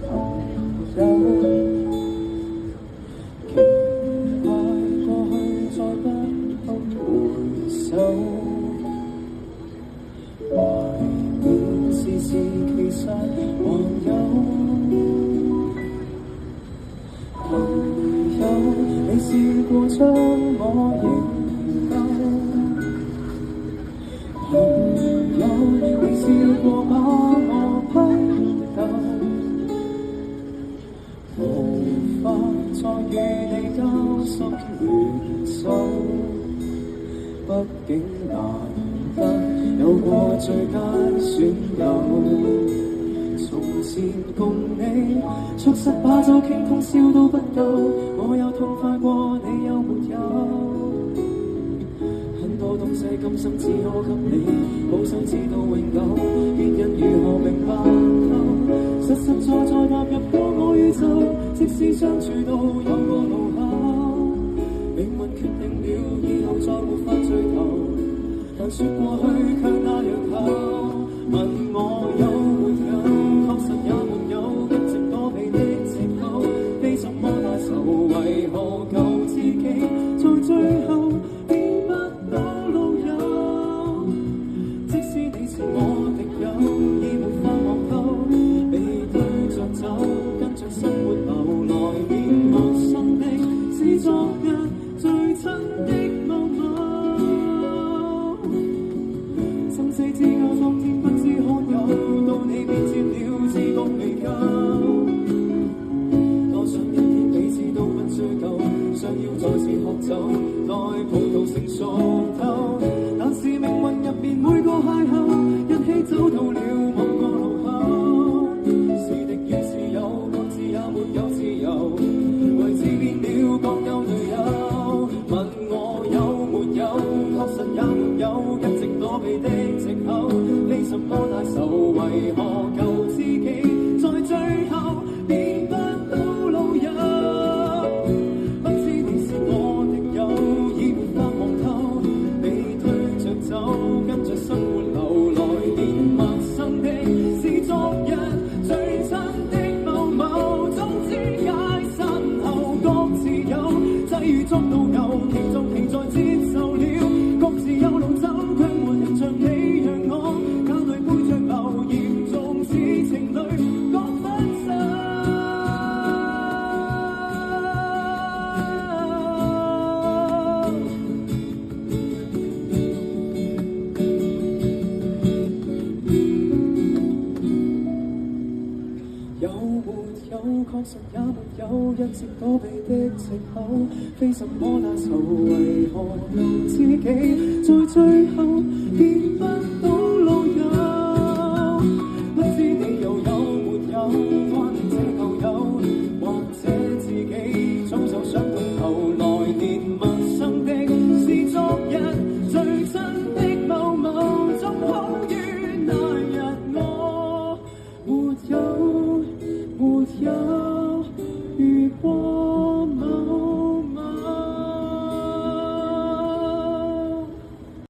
有。奇怪過去再不回首，懷念時事其實還有。朋友，你試過將我營救？朋友，你試過把我批鬥？無法再與你交心聯手，畢竟難得有過最佳損友。從前共你促膝把酒傾通宵都不夠，我有痛快過你有沒有？很多東西今生只可給你，好想知道永久，別人如何明白透？實實在在踏入過我宇宙，即使相處到有個路口，命運決定了以後再沒法聚頭，但說過去卻那樣厚。問我有沒有，確實也沒有，一直躲避的藉口，非什麼大仇，為何舊知己在最後變不到老友？即使你是我敵友，已沒法望透，被對着走，跟着生活流來變陌生的，是昨日最親的某某。生死之交，當天不知可有，到你變遷了，知覺未夠。多想一天彼此都不追究，想要再次喝酒，待葡萄成熟透。但是命運入面每個邂逅，一起走到了某個路口。是敵與是友，各自也沒有自由，為自變了各有隊友。問我有沒有，確實也沒有，一直躲避的藉口，非什麼大仇，為何舊知己在最後變不到老友？不知你是我敵友，已沒法望透，被推着走，跟着生活流來變陌生的，是昨日最親的某某。總之解散後各自有，際遇作導遊，其就其在接受了，各自有路走，卻沒人像你讓我眼淚背着流，嚴重是情侶各分手。有沒有，確實也沒有，一直躲避的藉口，非什麼大仇，為何舊知己在最後變不到